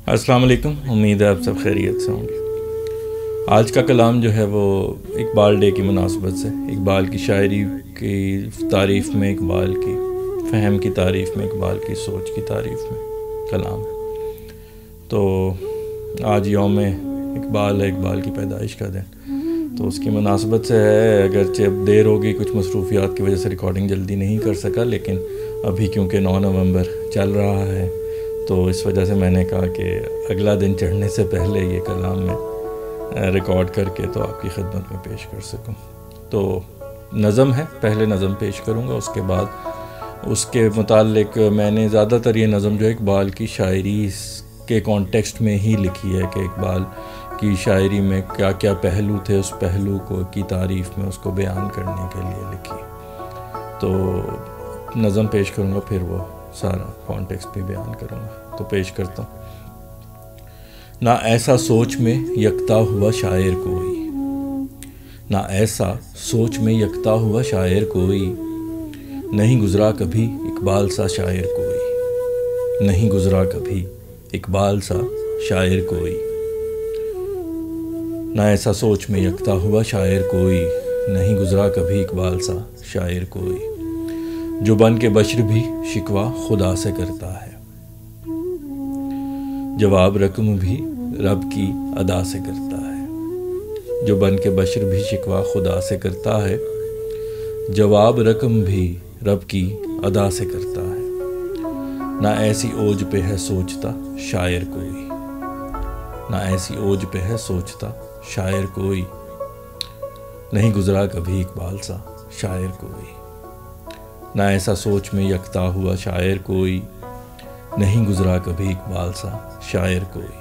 السلام علیکم، امید ہے آپ سب خیریت سے ہوں گے۔ آج کا کلام جو ہے وہ اقبال ڈے کی مناسبت سے اقبال کی شاعری کی تعریف میں، اقبال کی فہم کی تعریف میں، اقبال کی سوچ کی تعریف میں کلام ہے۔ تو آج یوم اقبال ہے، اقبال کی پیدائش کا دن، تو اس کی مناسبت سے ہے۔ اگرچہ اب دیر ہوگی، کچھ مصروفیات کی وجہ سے ریکارڈنگ جلدی نہیں کر سکا، لیکن ابھی کیونکہ 9 نومبر چل رہا ہے تو اس وجہ سے میں نے کہا کہ اگلا دن چڑھنے سے پہلے یہ کلام میں ریکارڈ کر کے تو آپ کی خدمت میں پیش کر سکوں۔ تو نظم ہے، پہلے نظم پیش کروں گا، اس کے بعد اس کے متعلق میں نے زیادہ تر یہ نظم جو اقبال کی شاعری کے کانٹیکسٹ میں ہی لکھی ہے کہ اقبال کی شاعری میں کیا کیا پہلو تھے، اس پہلو کو کی تعریف میں اس کو بیان کرنے کے لیے لکھی۔ تو نظم پیش کروں گا، پھر وہ سارا کانٹیکسٹ بھی بیان کروں گا۔ تو پیش کرتا ہوں۔ نہ ایسا سوچ میں یکتا ہوا شاعر کوئی، نہ ایسا سوچ میں یکتا ہوا شاعر کوئی، نہیں گزرا کبھی اقبال سا شاعر کوئی، نہیں گزرا کبھی اقبال سا شاعر کوئی۔ نہ ایسا سوچ میں یکتا ہوا شاعر کوئی، نہیں گزرا کبھی اقبال سا شاعر کوئی، جو بن کے بشر بھی شکوہ خدا سے کرتا ہے، جواب رقم بھی رب کی ادا سے کرتا ہے، جو بن کے بشر بھی شکوہ خدا سے کرتا ہے، جواب رقم بھی رب کی ادا سے کرتا ہے۔ نہ ایسی اوج پہ ہے سوچتا شاعر کوئی، نہ ایسی اوج پہ ہے سوچتا شاعر کوئی، نہیں گزرا کبھی اقبال سا شاعر کوئی۔ نہ ایسا سوچ میں یکتا ہوا شاعر کوئی، نہیں گزرا کبھی اقبال سا شاعر کوئی،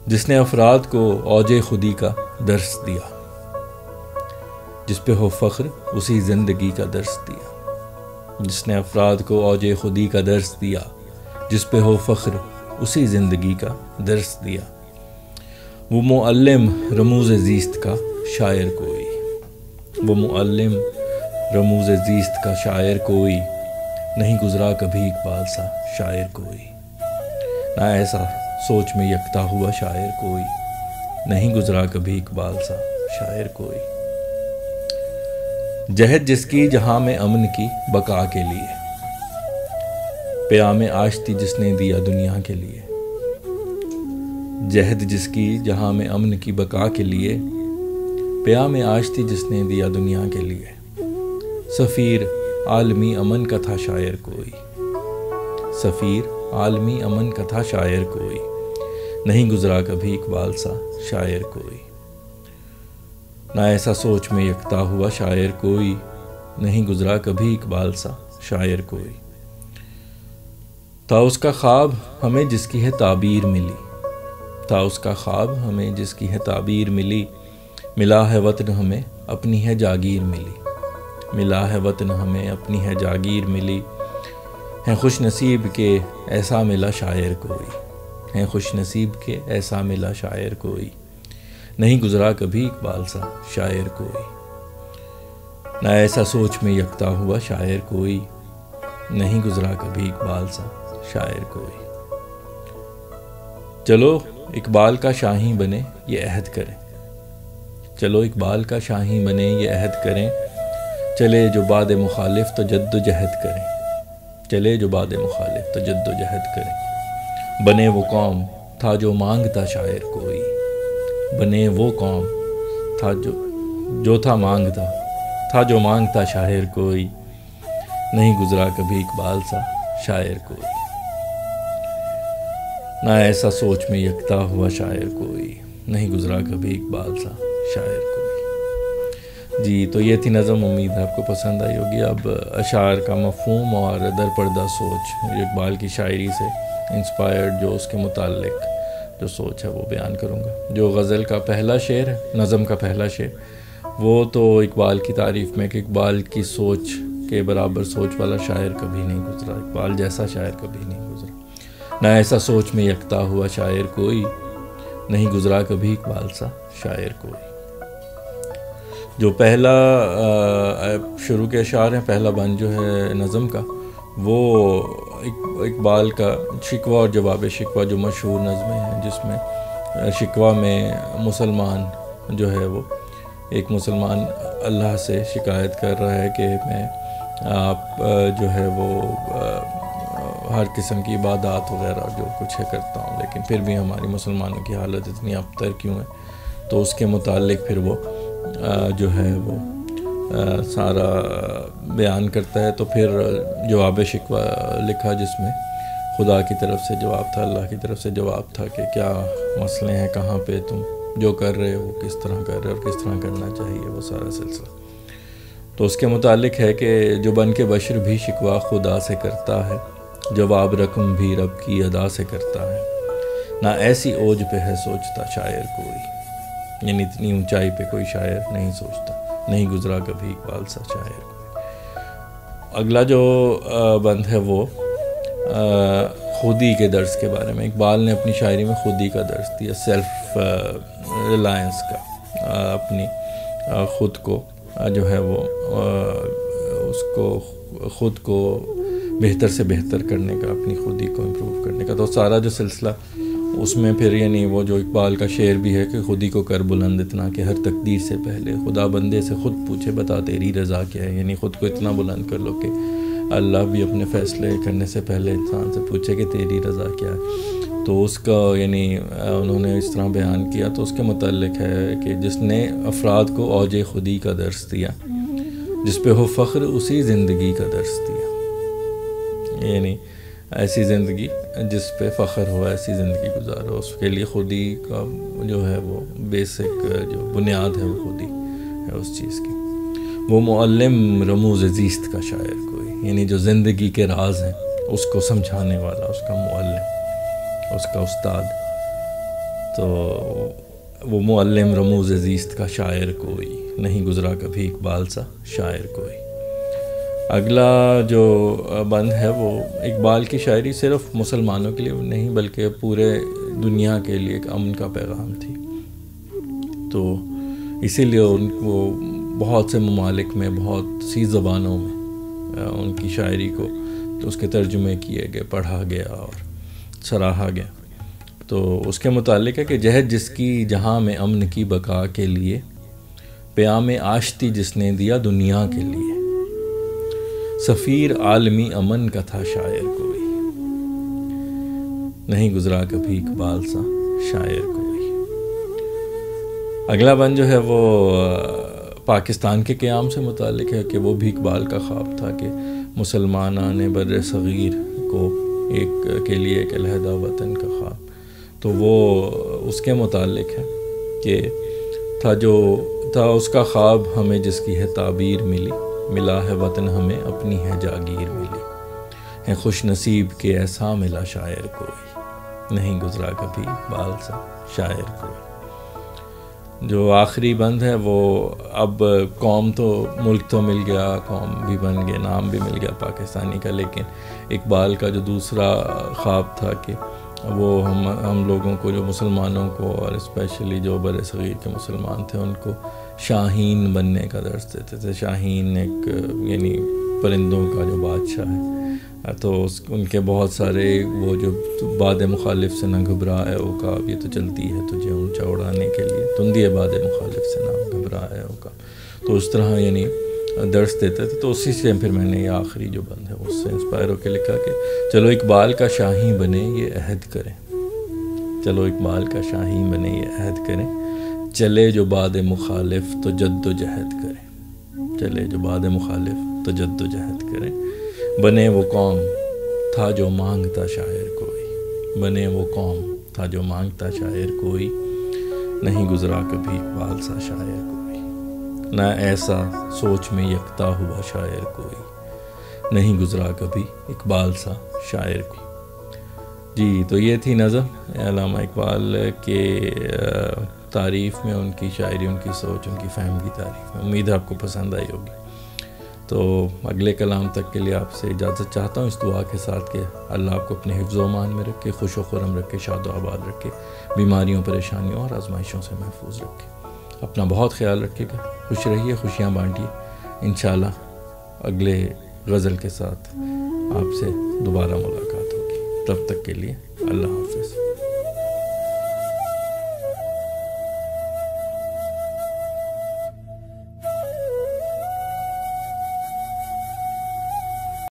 جس نے افراد کو اوج خودی کا درس دیا، جس پہ ہو فخر اسی زندگی کا درس دیا، جس نے افراد کو اوج خودی کا درس دیا، جس پہ ہو فخر اسی زندگی کا درس دیا، وہ معلم رموز زیست کا شاعر کوئی، وہ معلم رموز زیست کا شاعر کوئی، نہیں گزرا کبھی اقبال سا شاعر کوئی۔ نہ ایسا سوچ میں یکتا ہوا شاعر کوئی، نہیں گزرا کبھی اقبال سا شاعر کوئی، جہد جس کی جہاں میں امن کی بقا کے لیے، پیام آشتی جس نے دیا دنیا کے لیے، جہد جس کی جہاں میں امن کی بقا کے لیے، پیام آشتی جس نے دیا دنیا کے لیے، سفیر عالمی امن کا تھا شاعر کوئی، سفیر عالمی امن کا تھا شاعر کوئی، نہیں گزرا کبھی اقبال سا شاعر کوئی۔ نہ ایسا سوچ میں یکتا ہوا شاعر کوئی، نہیں گزرا کبھی اقبال سا شاعر کوئی، تھا اس کا خواب ہمیں جس کی ہے تعبیر ملی، تھا اس کا خواب ہمیں جس کی ہے تعبیر ملی، ملا ہے وطن ہمیں اپنی ہے جاگیر ملی، ملا ہے وطن ہمیں اپنی ہے جاگیر ملی، ہیں خوش نصیب کے ایسا ملا شاعر کوئی، ہیں خوش نصیب کے ایسا ملا شاعر کوئی، نہیں گزرا کبھی اقبال سا شاعر کوئی۔ نہ ایسا سوچ میں یکتا ہوا شاعر کوئی، نہیں گزرا کبھی اقبال سا شاعر کوئی۔ چلو اقبال کا شاہیں بنے یہ عہد کریں، چلو اقبال کا شاہیں بنے یہ عہد کریں، چلے جو باد مخالف تو جد و جہد کریں، چلے جو باد مخالف تو جد و جہد کریں، بنے وہ قوم تھا جو مانگتا شاعر کوئی، بنے وہ قوم تھا جو تھا مانگتا، تھا جو مانگتا شاعر کوئی، نہیں گزرا کبھی اقبال سا شاعر کوئی۔ نہ ایسا سوچ میں یکتا ہوا شاعر کوئی، نہیں گزرا کبھی اقبال سا شاعر کوئی۔ جی تو یہ تھی نظم، امید ہے آپ کو پسند آئی ہوگی۔ اب اشعار کا مفہوم اور در پردہ سوچ، اقبال کی شاعری سے انسپائرڈ جو اس کے متعلق جو سوچ ہے وہ بیان کروں گا۔ جو غزل کا پہلا شعر ہے، نظم کا پہلا شعر، وہ تو اقبال کی تعریف میں کہ اقبال کی سوچ کے برابر سوچ والا شاعر کبھی نہیں گزرا، اقبال جیسا شاعر کبھی نہیں گزرا۔ نہ ایسا سوچ میں یکتا ہوا شاعر کوئی، نہیں گزرا کبھی اقبال سا شاعر کوئی۔ جو پہلا شروع کے اشعار ہیں، پہلا بند جو ہے نظم کا، وہ اقبال کا شکوہ اور جواب شکوہ جو مشہور نظمیں ہیں، جس میں شکوہ میں مسلمان جو ہے وہ ایک مسلمان اللہ سے شکایت کر رہا ہے کہ میں آپ جو ہے وہ ہر قسم کی عبادات وغیرہ جو کچھ ہے کرتا ہوں، لیکن پھر بھی ہماری مسلمانوں کی حالت اتنی ابتر کیوں ہے. تو اس کے متعلق پھر وہ جو ہے وہ سارا بیان کرتا ہے. تو پھر جواب شکوہ لکھا جس میں خدا کی طرف سے جواب تھا، اللہ کی طرف سے جواب تھا کہ کیا مسئلے ہیں، کہاں پہ تم جو کر رہے ہو کس طرح کر رہے ہو اور کس طرح کرنا چاہیے، وہ سارا سلسلہ. تو اس کے متعلق ہے کہ جو بن کے بشر بھی شکوہ خدا سے کرتا ہے، جواب رقم بھی رب کی ادا سے کرتا ہے. نہ ایسی اوج پہ ہے سوچتا شاعر کوئی، یعنی اتنی اونچائی پہ کوئی شاعر نہیں سوچتا، نہیں گزرا کبھی اقبال سا شاعر کوئی. اگلا جو بند ہے وہ خودی کے درس کے بارے میں. اقبال نے اپنی شاعری میں خودی کا درس دیا، سیلف ریلائنس کا، اپنی خود کو جو ہے وہ اس کو خود کو بہتر سے بہتر کرنے کا، اپنی خودی کو امپروو کرنے کا. تو سارا جو سلسلہ اس میں پھر یعنی وہ جو اقبال کا شعر بھی ہے کہ خودی کو کر بلند اتنا کہ ہر تقدیر سے پہلے خدا بندے سے خود پوچھے بتا تیری رضا کیا ہے. یعنی خود کو اتنا بلند کر لو کہ اللہ بھی اپنے فیصلے کرنے سے پہلے انسان سے پوچھے کہ تیری رضا کیا ہے. تو اس کا یعنی انہوں نے اس طرح بیان کیا. تو اس کے متعلق ہے کہ جس نے افراد کو اوج خودی کا درس دیا، جس پہ ہو فخر اسی زندگی کا درس دیا. یعنی ایسی زندگی جس پہ فخر ہو، ایسی زندگی گزارو. اس کے لیے خودی کا جو ہے وہ بیسک جو بنیاد ہے وہ خودی ہے اس چیز کی. وہ معلم رموز زیست کا شاعر کوئی، یعنی جو زندگی کے راز ہیں اس کو سمجھانے والا، اس کا معلم، اس کا استاد. تو وہ معلم رموز زیست کا شاعر کوئی، نہیں گزرا کبھی اقبال سا شاعر کوئی. اگلا جو بند ہے وہ اقبال کی شاعری صرف مسلمانوں کے لیے نہیں بلکہ پورے دنیا کے لیے ایک امن کا پیغام تھی. تو اسی لیے ان کو بہت سے ممالک میں، بہت سی زبانوں میں ان کی شاعری کو تو اس کے ترجمے کیے گئے، پڑھا گیا اور سراہا گیا. تو اس کے متعلق ہے کہ جہد جس کی جہاں میں امن کی بقا کے لیے، پیام آشتی جس نے دیا دنیا کے لیے، سفیر عالمی امن کا تھا شاعر کوئی، نہیں گزرا کبھی اقبال سا شاعر کوئی. اگلا بند جو ہے وہ پاکستان کے قیام سے متعلق ہے کہ وہ بھی اقبال کا خواب تھا کہ مسلمانان بر صغیر کو کے لیے ایک علیحدہ وطن کا خواب. تو وہ اس کے متعلق ہے کہ تھا اس کا خواب ہمیں جس کی ہے تعبیر ملی، ملا ہے وطن ہمیں اپنی ہے جاگیر ملی، ہے خوش نصیب کے ایسا ملا شاعر کوئی، نہیں گزرا کبھی اقبال سا شاعر کوئی. جو آخری بند ہے وہ اب قوم تو ملک تو مل گیا، قوم بھی بن گئے، نام بھی مل گیا پاکستانی کا، لیکن اقبال کا جو دوسرا خواب تھا کہ وہ ہم لوگوں کو، جو مسلمانوں کو اور اسپیشلی جو بر صغیر کے مسلمان تھے، ان کو شاہین بننے کا درس دیتے تھے. شاہین ایک یعنی پرندوں کا جو بادشاہ ہے. تو ان کے بہت سارے وہ جو باد مخالف سے نہ گھبرائے عقاب، یہ تو چلتی ہے تجھے اونچا اڑانے کے لیے، تندی باد مخالف سے نہ گھبرائے عقاب. تو اس طرح یعنی درس دیتے تھے. تو اسی سے پھر میں نے یہ آخری جو بند ہے اس سے انسپائر ہو کے لکھا کہ چلو اقبال کا شاہین بنے یہ عہد کریں، چلو اقبال کا شاہین بنے یہ عہد کریں، چلے جو باد مخالف تو جد و جہد کریں، چلے جو باد مخالف تو جد و جہد کریں. بنے وہ قوم تھا جو مانگتا شاعر کوئی، بنے وہ قوم تھا جو مانگتا شاعر کوئی، نہیں گزرا کبھی اقبال سا شاعر کوئی. نہ ایسا سوچ میں یکتا ہوا شاعر کوئی، نہیں گزرا کبھی اقبال سا شاعر کوئی. جی تو یہ تھی نظم علامہ اقبال کے تعریف میں، ان کی شاعری، ان کی سوچ، ان کی فہم کی تعریف میں. امید ہے آپ کو پسند آئی ہوگی. تو اگلے کلام تک کے لیے آپ سے اجازت چاہتا ہوں اس دعا کے ساتھ کہ اللہ آپ کو اپنے حفظ و امان میں رکھے، خوش و خرم رکھے، شاد و آباد رکھے، بیماریوں، پریشانیوں اور آزمائشوں سے محفوظ رکھے. اپنا بہت خیال رکھیے گا، خوش رہیے، خوشیاں بانٹیے. انشاءاللہ اگلے غزل کے ساتھ آپ سے دوبارہ ملاقات ہوگی. تب تک کے لیے اللہ حافظ.